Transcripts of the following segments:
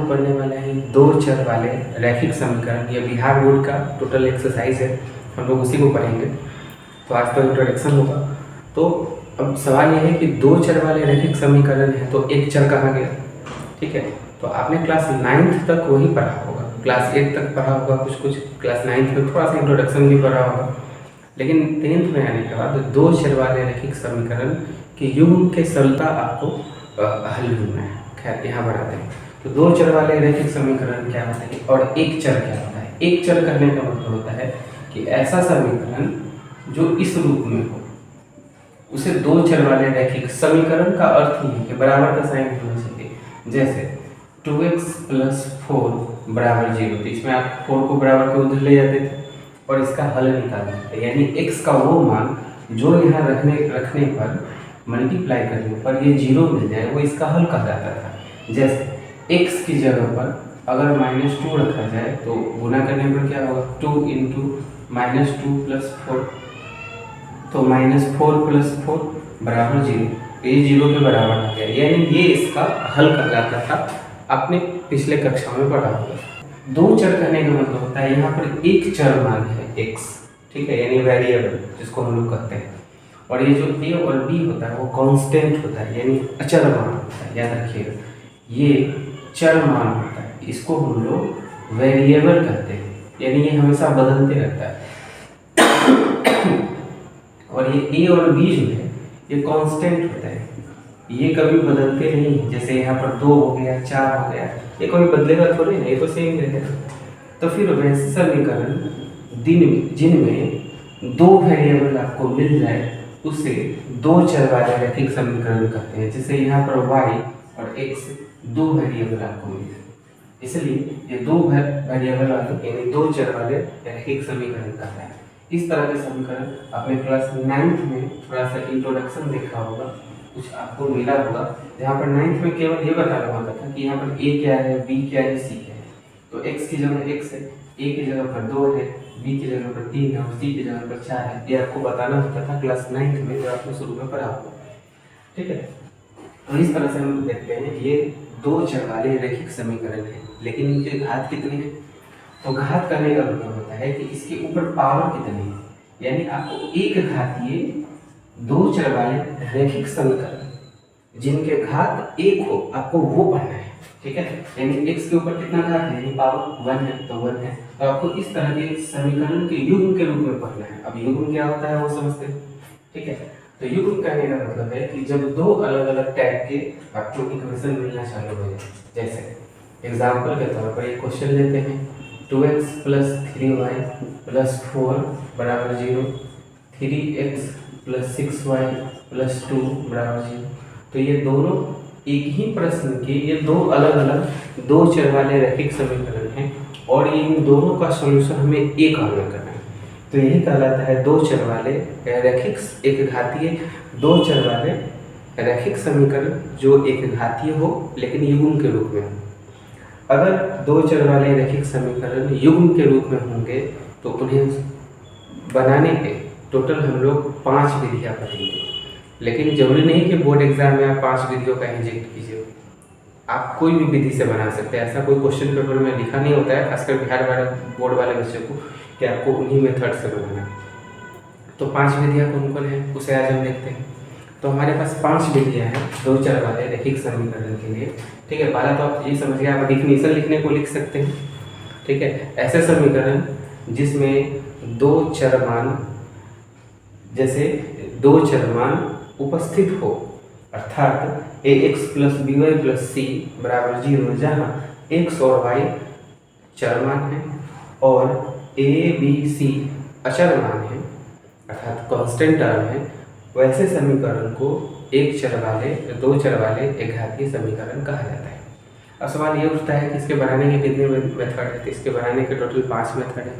लोग पढ़ने वाले हैं दो चर वाले रैखिक समीकरण। ये बिहार बोर्ड का टोटल एक्सरसाइज है, हम लोग उसी को पढ़ेंगे। तो आज तो इंट्रोडक्शन होगा। तो अब सवाल यह है कि दो चर वाले रैखिक समीकरण है तो एक चर कहाँ गया। ठीक है, तो आपने क्लास 9th तक वही पढ़ा होगा, क्लास 8 तक पढ़ा होगा कुछ, क्लास 9th में थोड़ा सा इंट्रोडक्शन भी पढ़ा होगा, लेकिन 10th में आने के बाद दो चर वाले रैखिक समीकरण की युग्म के सरलता आपको हल ढूंढना है। खैर यहाँ बढ़ाते हैं। तो दो चर वाले रैखिक समीकरण क्या होता है और एक चर क्या होता है। एक चर करने का मतलब होता है कि ऐसा समीकरण जो इस रूप में हो, उसे दो चर वाले रैखिक समीकरण का अर्थ ही है कि बराबर का साइन होना चाहिए। जैसे 2x + 4 = 0, तो इसमें आप 4 को बराबर के उधर ले जाते थे और इसका हल निकालना है, यानी x का वो मान जो यहाँ रखने पर मल्टीप्लाई करने पर ये 0 मिल जाए, वो इसका हल कहा जाता था। जैसे x की जगह पर अगर -2 रखा जाए तो गुना करने पर क्या होगा, 2 × -2 + 4, तो -4 + 4 = 0, ये 0 के बराबर आ गया, यानी ये इसका हल कहलाता था। आपने पिछले कक्षा में पढ़ा होगा। दो चर करने का मतलब होता है यहाँ पर एक चर मान है x, ठीक है, यानी वेरिएबल जिसको हम लोग कहते हैं, और ये जो a और b होता है वो कांस्टेंट होता है, यानी अचर मान होता है। याद रखिएगा, ये चर मान होता है, इसको हम लोग वेरिएबल कहते हैं, यानी ये हमेशा बदलते रहता है। और ये a और b जो है ये कांस्टेंट होता है, ये कभी बदलते नहीं। जैसे यहाँ पर 2 हो गया, 4 हो गया, ये कभी बदलेगा थोड़ी ना, ये तो सेम रहेगा। तो फिर वैसे समीकरण जिनमें दो वेरिएबल आपको मिल जाए उसे दो चर वाले रैखिक समीकरण कहते हैं। जैसे यहाँ पर y और x दो वेरिएबल आपको मिल जाए, इसलिए ये दो वेरिएबल वाले यानी दो चर वाले रैखिक समीकरण कहते हैं। इस तरह के समीकरण आपने क्लास 9th में थोड़ा सा इंट्रोडक्शन देखा होगा, कुछ आपको मिला होगा, जहाँ पर 9th में केवल ये बताना होता था कि यहाँ पर a क्या है, b क्या है, c क्या है। तो x की जगह x है, a की जगह पर 2 है, b की जगह पर 3 है और c की जगह पर 4 है। ये आपको बताना होता था क्लास 9th में, जो आपने शुरू में पढ़ा होगा। ठीक है, तो इस तरह से हम देखते हैं ये दो चर वाले रैखिक समीकरण है, लेकिन इनके घात कितने हैं। तो घात करने का मतलब होता है कि इसके ऊपर पावर कितनी है, यानी आपको एक घातीय दो चर वाले रैखिक समीकरण जिनके घात 1 हो आपको वो पढ़ना है। ठीक है, यानी x के ऊपर कितना घात है, यानी पावर 1 है, तो 1 है, तो आपको इस तरह के समीकरण के युग्म के रूप में पढ़ना है। अब युग्म क्या होता है वो समझते हैं। ठीक है, तो युग्म कहने का मतलब है कि जब दो अलग अलग टाइप के आपको इक्वेशन मिलना चालू हो जाए। जैसे एग्जाम्पल के तौर पर एक क्वेश्चन लेते हैं, 2x + 3y + 4 = 0, 3x + 6y + 2 = 0। तो ये दोनों एक ही प्रश्न के ये दो अलग अलग दो चर वाले रैखिक समीकरण हैं और इन दोनों का सॉल्यूशन हमें एक हल में करना है। तो यही कहलाता है दो चर वाले रैखिक, एक घातीय दो चर वाले रैखिक समीकरण जो एक घातीय हो लेकिन युग्म के रूप में हो। अगर दो चर वाले रैखिक समीकरण युग्म के रूप में होंगे तो उन्हें बनाने के टोटल हम लोग 5 विधियाँ पढ़ेंगे, लेकिन जरूरी नहीं कि बोर्ड एग्जाम में आप 5 विधियों का इंजेक्ट कीजिए। आप कोई भी विधि से बना सकते हैं, ऐसा कोई क्वेश्चन पेपर में लिखा नहीं होता है, खासकर बिहार वाले बोर्ड वाले बच्चों को, कि आपको उन्हीं मेथड से बनाना है। तो 5 विधियाँ कौन कौन है उसे आज हम देखते हैं। तो हमारे पास 5 विधियाँ हैं दो चर वाले रैखिक समीकरण के लिए। ठीक है, पहला तो आप ये समझिए, आप डिफिनीशन लिखने को लिख सकते हैं। ठीक है, ऐसे समीकरण जिसमें दो चर मान, जैसे दो चर मान उपस्थित हो, अर्थात ax + by + c = 0, जहाँ x और y चर मान है और a b c अचर मान है, अर्थात कांस्टेंट टर्म है, वैसे समीकरण को एक चर वाले दो चर वाले एक घातीय समीकरण कहा जाता है। अब सवाल ये उठता है कि इसके बनाने के कितने मेथड है। तो इसके बनाने के टोटल 5 मेथड है।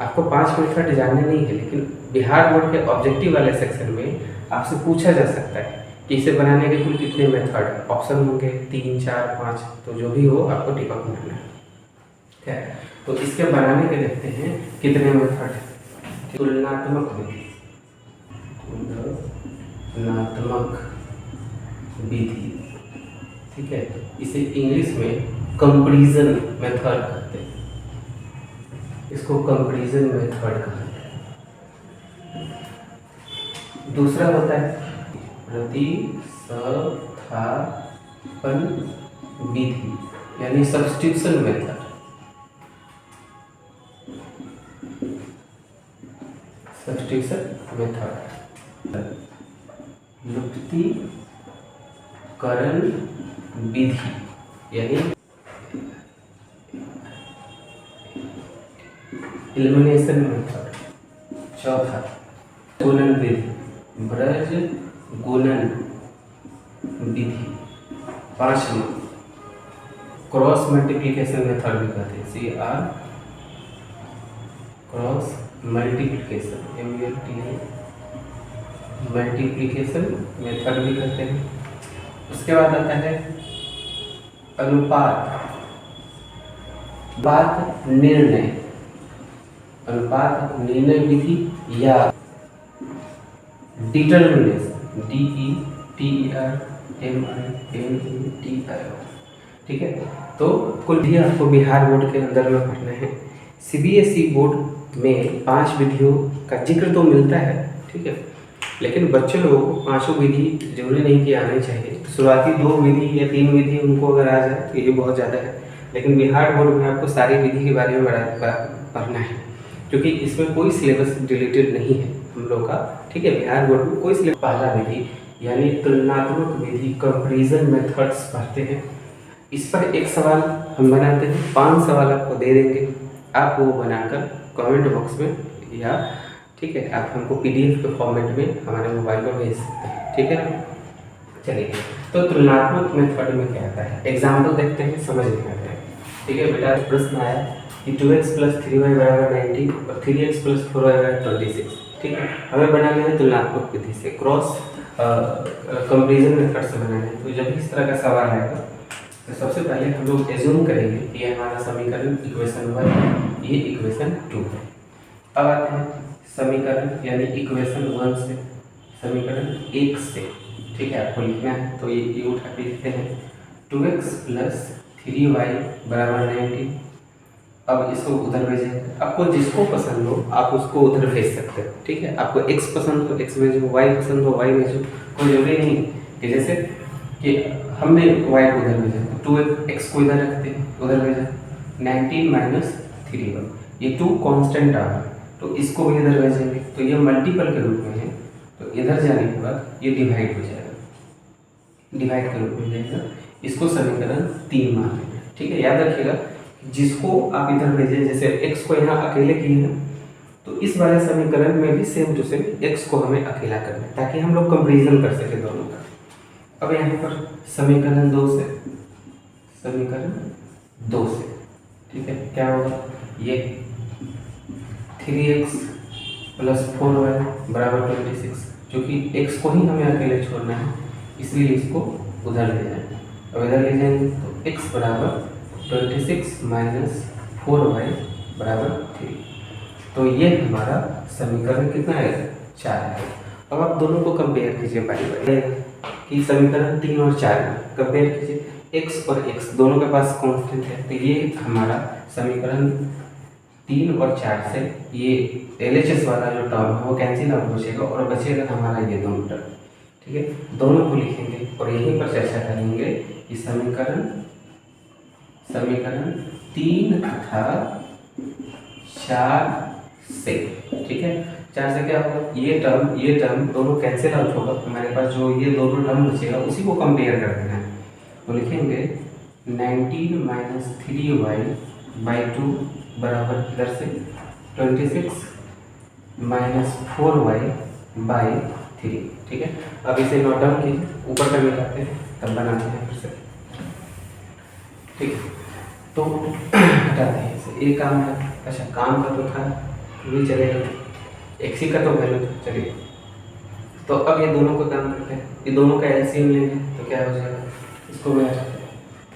आपको 5 मेथड जानने नहीं है, लेकिन बिहार बोर्ड के ऑब्जेक्टिव वाले सेक्शन में आपसे पूछा जा सकता है कि इसे बनाने के कुल कितने मेथड है। ऑप्शन होंगे 3, 4, 5, तो जो भी हो आपको टिक ऑफ बनाना है। ठीक है, तो इसके बनाने के देखते हैं कितने मेथड है। तुलनात्मक विधि, तुलनात्मक विधि, ठीक है, इसे इंग्लिश में कंपैरिजन मेथड कहते हैं, इसको कंपैरिजन मेथड कहते हैं। दूसरा होता है प्रतिस्थापन विधि यानी सब्स्टिट्यूशन मेथड। सब्स्टिट्यूशन मेथड लुप्तीकरण विधि यानी एलिमिनेशन मेथड। चौथा गुणन विधि, ब्रज गुणन विधि। पांचवा क्रॉस मल्टीप्लिकेशन मेथड भी कहते हैं, CR cross multiplication, MULTI multiplication method भी कहते हैं। उसके बाद आता है अनुपात निर्णय, अनुपात निर्णय विधि या डिटर्मिनेशन, DETERMINETI। ठीक है, तो कुल भी आपको बिहार बोर्ड के अंदर में पढ़ना है। CBSE बोर्ड में 5 विधियों का जिक्र तो मिलता है, ठीक है, लेकिन बच्चे लोगों को पांचों विधि जरूरी नहीं कि आनी चाहिए। शुरुआती 2 विधि या 3 विधि उनको अगर आ जाए तो ये बहुत ज़्यादा है, लेकिन बिहार बोर्ड में आपको सारी विधि के बारे में पढ़ना है, क्योंकि इसमें कोई सिलेबस रिलेटेड नहीं है हम लोग का। ठीक है, बिहार बोर्ड में कोई सिलेबस। पहला विधि यानी तुलनात्मक विधि, कंपैरिजन मेथड्स पढ़ते हैं। इस पर एक सवाल हम बनाते हैं, 5 सवाल आपको दे देंगे, आप वो बनाकर कमेंट बॉक्स में या ठीक है आप हमको PDF के फॉर्मेट में हमारे मोबाइल में भेज सकते हैं। ठीक है, चलिए तो तुलनात्मक मेथड में क्या आता है, एग्जाम्पल देखते हैं, समझ में आता है। ठीक है बेटा, प्रश्न आया कि 2x + 3y = 90 और 3x + 4y = 26। ठीक है, हमें बनाना है तुलनात्मक विधि से, क्रॉस कंपैरिजन मेथड से बनाना है। तो जब इस तरह का सवाल आएगा तो सबसे पहले हम लोग एज्यूम करेंगे कि ये हमारा समीकरण इक्वेशन 1 है, ये इक्वेशन 2 है। अब आते हैं समीकरण यानी इक्वेशन 1 से समीकरण 1 से। ठीक है, आपको लिखना है तो ये उठा के लिखते हैं 2x + 3y = 90। अब इसको उधर भेजेंगे, आपको जिसको पसंद हो आप उसको उधर भेज सकते हो। ठीक है, आपको x पसंद हो x भेजो, y पसंद हो y भेजो, कोई जरूरी नहीं कि जैसे कि हमने y को उधर भेजा, 2x को इधर रखते हैं, उधर भेजा 19 - 3y, ये 2 कांस्टेंट आ रहा, तो इसको भी इधर भेजेंगे, तो ये मल्टीपल के रूप में है, तो इधर जाने के बाद ये डिवाइड हो जाएगा, डिवाइड के रूप में जाएगा, इसको समीकरण 3 मान लेंगे। ठीक है, याद रखिएगा जिसको आप इधर भेजें, जैसे x को यहाँ अकेले किए हैं तो इस वाले समीकरण में भी सेम टू सेम x को हमें अकेला करना है ताकि हम लोग कंपैरिजन कर सके दोनों का। अब यहाँ पर समीकरण 2 से, समीकरण 2 से ठीक है क्या होगा, ये 3x + 4y = 26, क्योंकि x को ही हमें अकेले छोड़ना है इसलिए इसको उधर ले जाएंगे। अब इधर ले जाएंगे तो x = 26 - 4y = 3, तो ये हमारा समीकरण कितना है, 4 है। अब आप दोनों को कंपेयर कीजिए बारी बारी कि समीकरण 3 और 4 में कंपेयर कीजिए, x और x दोनों के पास कांस्टेंट है, तो ये हमारा समीकरण 3 और 4 से ये LHS वाला जो टर्म है वो कैंसिल आउट हो जाएगा और बचेगा हमारा ये दोनों टर्म। ठीक है, दोनों को लिखेंगे और यहीं पर चर्चा करेंगे कि समीकरण 3 तथा 4 से। ठीक है, 4 से क्या होगा, ये टर्म दोनों कैंसिल आउट होगा, हमारे पास जो ये दोनों टर्म बचेगा उसी को कंपेयर कर देना है। तो लिखेंगे 19 - 3y/2 बराबर इधर से 26 - 4y/3। ठीक है, अब इसे नोट डाउन कीजिए, ऊपर का मिलाते हैं तब बनाते हैं फिर से। ठीक है, तो हटाते हैं इसे, एक काम है, अच्छा काम का तो था भी चलेगा, x ही का तो वैल्यू था, चलिए। तो अब ये दोनों को काम करते हैं, ये दोनों का एलसीएम लेंगे तो क्या हो जाएगा, इसको मिला सकते हैं,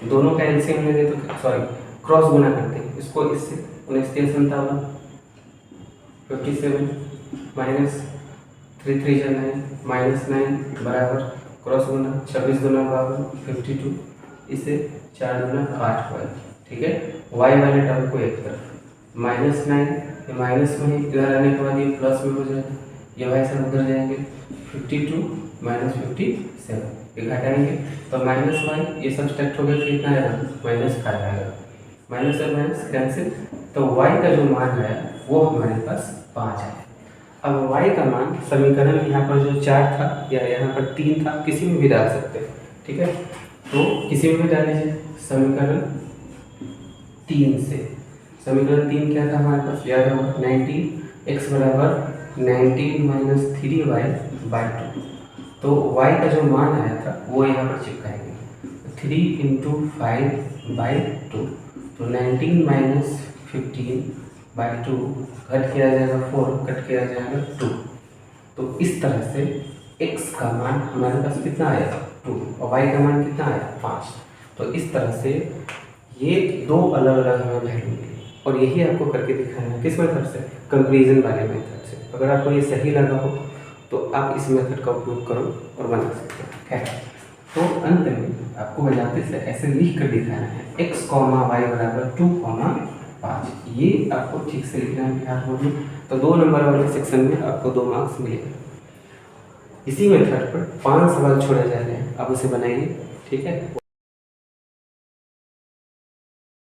दोनों का एलसीएम लेंगे तो सॉरी क्रॉस गुना करते हैं, इसको इससे 19 × 57 57 -3 3 -9 -9 बराबर क्रॉस गुना 26 × 52 52, इसे 4 दूना 8 वाई, ठीक है। वाई वाले टर्म को एक तरफ, -9 ये माइनस में, इधर आने के बाद ये प्लस में हो जाएगा, ये वाई सब उधर जाएंगे, 52 -57 ये घटाएंगे तो माइनस वाई ये सब्सट्रैक्ट हो गया, फिर कितना आएगा -5 आएगा, माइनस और माइनस कैंसिल, तो वाई का जो मान है वो हमारे पास 5 है। अब y का मान समीकरण यहाँ पर जो 4 था या यहाँ पर 3 था, किसी में भी डाल सकते हैं, ठीक है। तो किसी में भी डाल लीजिए, समीकरण 3 से, समीकरण 3 क्या था हमारे पास याद होगा, 19 x बराबर 19 - 3y/2, तो y का जो मान आया था वो यहाँ पर चिपकाएंगे, 3 × 5/2, तो 19 - 15/2 कट किया जाएगा 4, कट किया जाएगा 2, तो इस तरह से x का मान हमारे पास कितना आया 2 और y का मान कितना आया 5। तो इस तरह से ये दो अलग अलग हमें वैल्यू मिली और यही आपको करके दिखाना है, किस मेथड से, कंपेरिजन वाले मेथड से। अगर आपको ये सही लगा हो तो आप इस मेथड का उपयोग करो और बना सकते हो। खैर, तो अंत में आपको बजाते से ऐसे लिख कर दिखाना है x, y बराबर 2, 5, ये आपको ठीक से लिखना है याद होगी, तो 2 नंबर वाले सेक्शन में आपको 2 मार्क्स मिलेंगे। इसी मेथड पर 5 सवाल छोड़े जा रहे हैं, आप उसे बनाइए, ठीक है।